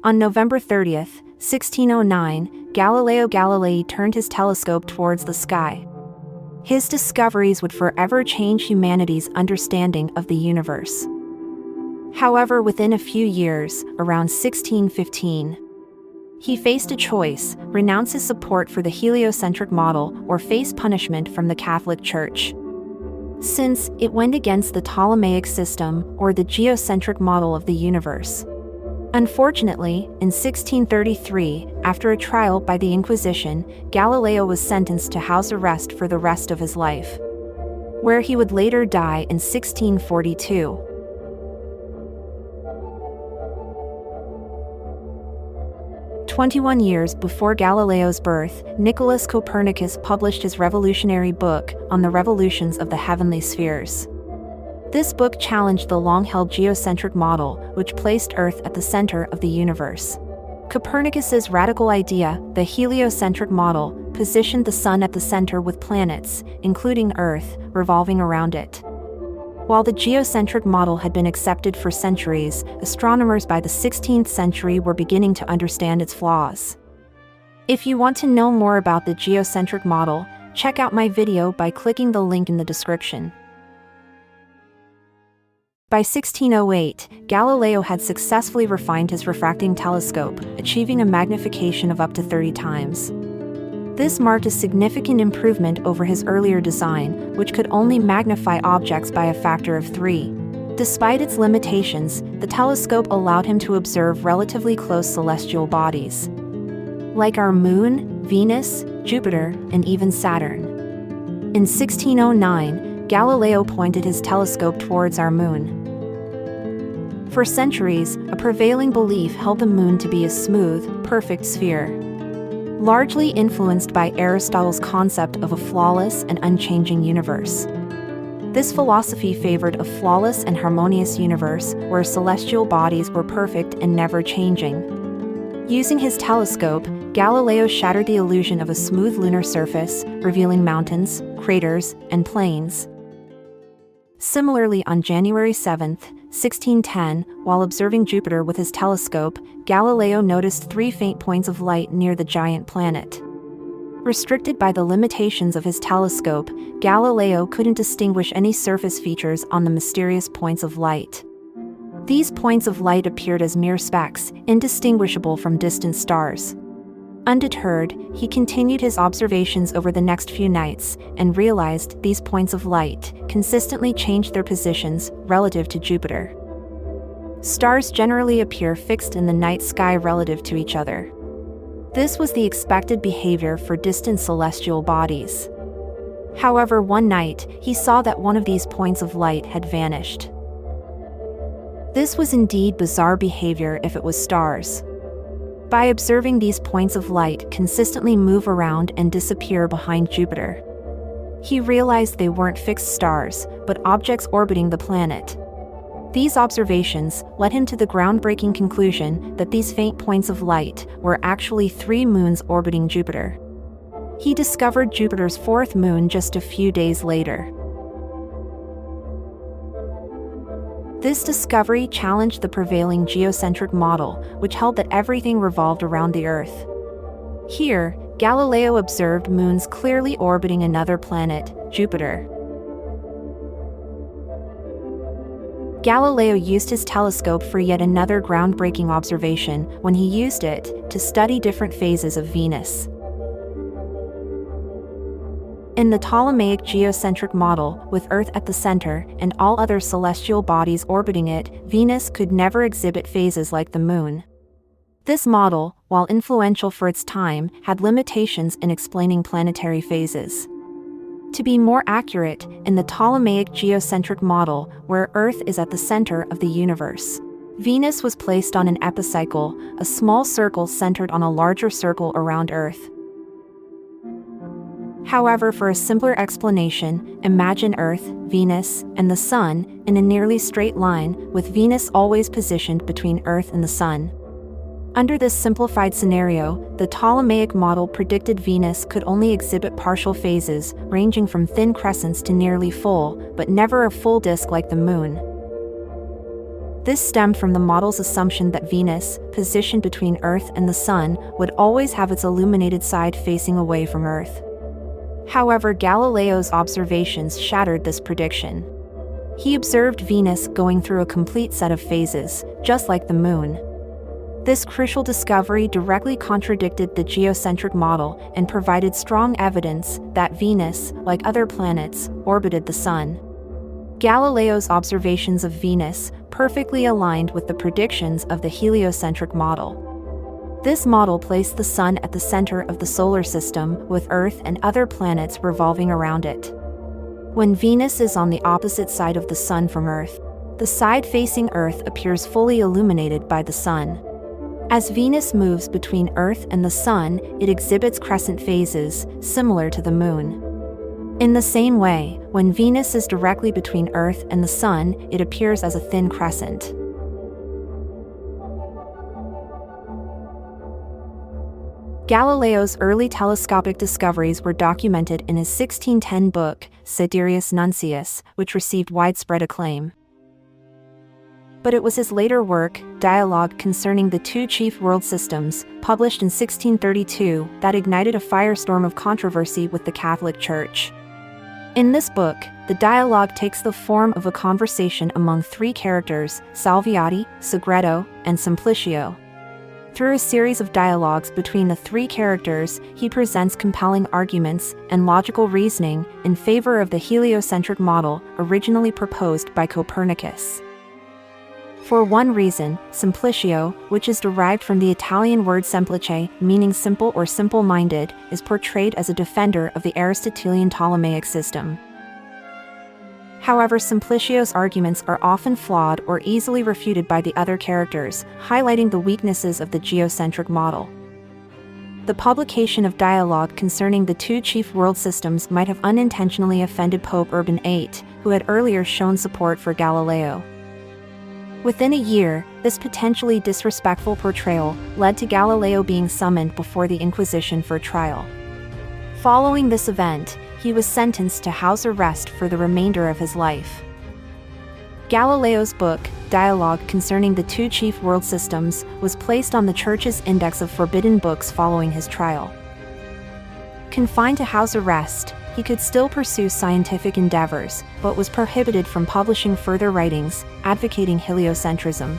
On November 30th, 1609, Galileo Galilei turned his telescope towards the sky. His discoveries would forever change humanity's understanding of the universe. However, within a few years, around 1615, he faced a choice: renounce his support for the heliocentric model or face punishment from the Catholic Church, since it went against the Ptolemaic system or the geocentric model of the universe. Unfortunately, in 1633, after a trial by the Inquisition, Galileo was sentenced to house arrest for the rest of his life, where he would later die in 1642. "21 years before Galileo's birth, Nicholas Copernicus published his revolutionary book on the revolutions of the heavenly spheres. This book challenged the long-held geocentric model, which placed Earth at the center of the universe. Copernicus's radical idea, the heliocentric model, positioned the Sun at the center with planets, including Earth, revolving around it. While the geocentric model had been accepted for centuries, astronomers by the 16th century were beginning to understand its flaws. If you want to know more about the geocentric model, check out my video by clicking the link in the description. By 1608, Galileo had successfully refined his refracting telescope, achieving a magnification of up to 30 times. This marked a significant improvement over his earlier design, which could only magnify objects by a factor of 3. Despite its limitations, the telescope allowed him to observe relatively close celestial bodies, like our Moon, Venus, Jupiter, and even Saturn. In 1609, Galileo pointed his telescope towards our Moon. For centuries, a prevailing belief held the Moon to be a smooth, perfect sphere, largely influenced by Aristotle's concept of a flawless and unchanging universe. This philosophy favored a flawless and harmonious universe where celestial bodies were perfect and never changing. Using his telescope, Galileo shattered the illusion of a smooth lunar surface, revealing mountains, craters, and plains. Similarly, on January 7, 1610, while observing Jupiter with his telescope, Galileo noticed 3 faint points of light near the giant planet. Restricted by the limitations of his telescope, Galileo couldn't distinguish any surface features on the mysterious points of light. These points of light appeared as mere specks, indistinguishable from distant stars. Undeterred, he continued his observations over the next few nights, and realized these points of light consistently changed their positions relative to Jupiter. Stars generally appear fixed in the night sky relative to each other. This was the expected behavior for distant celestial bodies. However, one night, he saw that one of these points of light had vanished. This was indeed bizarre behavior if it was stars. By observing these points of light consistently move around and disappear behind Jupiter, he realized they weren't fixed stars, but objects orbiting the planet. These observations led him to the groundbreaking conclusion that these faint points of light were actually 3 moons orbiting Jupiter. He discovered Jupiter's 4th moon just a few days later. This discovery challenged the prevailing geocentric model, which held that everything revolved around the Earth. Here, Galileo observed moons clearly orbiting another planet, Jupiter. Galileo used his telescope for yet another groundbreaking observation when he used it to study different phases of Venus. In the Ptolemaic geocentric model, with Earth at the center and all other celestial bodies orbiting it, Venus could never exhibit phases like the Moon. This model, while influential for its time, had limitations in explaining planetary phases. To be more accurate, in the Ptolemaic geocentric model, where Earth is at the center of the universe, Venus was placed on an epicycle, a small circle centered on a larger circle around Earth. However, for a simpler explanation, imagine Earth, Venus, and the Sun in a nearly straight line, with Venus always positioned between Earth and the Sun. Under this simplified scenario, the Ptolemaic model predicted Venus could only exhibit partial phases, ranging from thin crescents to nearly full, but never a full disk like the Moon. This stemmed from the model's assumption that Venus, positioned between Earth and the Sun, would always have its illuminated side facing away from Earth. However, Galileo's observations shattered this prediction. He observed Venus going through a complete set of phases, just like the Moon. This crucial discovery directly contradicted the geocentric model and provided strong evidence that Venus, like other planets, orbited the Sun. Galileo's observations of Venus perfectly aligned with the predictions of the heliocentric model. This model placed the Sun at the center of the solar system, with Earth and other planets revolving around it. When Venus is on the opposite side of the Sun from Earth, the side facing Earth appears fully illuminated by the Sun. As Venus moves between Earth and the Sun, it exhibits crescent phases, similar to the Moon. In the same way, when Venus is directly between Earth and the Sun, it appears as a thin crescent. Galileo's early telescopic discoveries were documented in his 1610 book, Sidereus Nuncius, which received widespread acclaim. But it was his later work, Dialogue Concerning the Two Chief World Systems, published in 1632, that ignited a firestorm of controversy with the Catholic Church. In this book, the dialogue takes the form of a conversation among three characters, Salviati, Segreto, and Simplicio. Through a series of dialogues between the three characters, he presents compelling arguments and logical reasoning in favor of the heliocentric model originally proposed by Copernicus. For one reason, Simplicio, which is derived from the Italian word semplice, meaning simple or simple-minded, is portrayed as a defender of the Aristotelian Ptolemaic system. However, Simplicio's arguments are often flawed or easily refuted by the other characters, highlighting the weaknesses of the geocentric model. The publication of Dialogue Concerning the Two Chief World Systems might have unintentionally offended Pope Urban VIII, who had earlier shown support for Galileo. Within a year, this potentially disrespectful portrayal led to Galileo being summoned before the Inquisition for trial. Following this event, he was sentenced to house arrest for the remainder of his life. Galileo's book, Dialogue Concerning the Two Chief World Systems, was placed on the Church's index of forbidden books following his trial. Confined to house arrest, he could still pursue scientific endeavors, but was prohibited from publishing further writings advocating heliocentrism.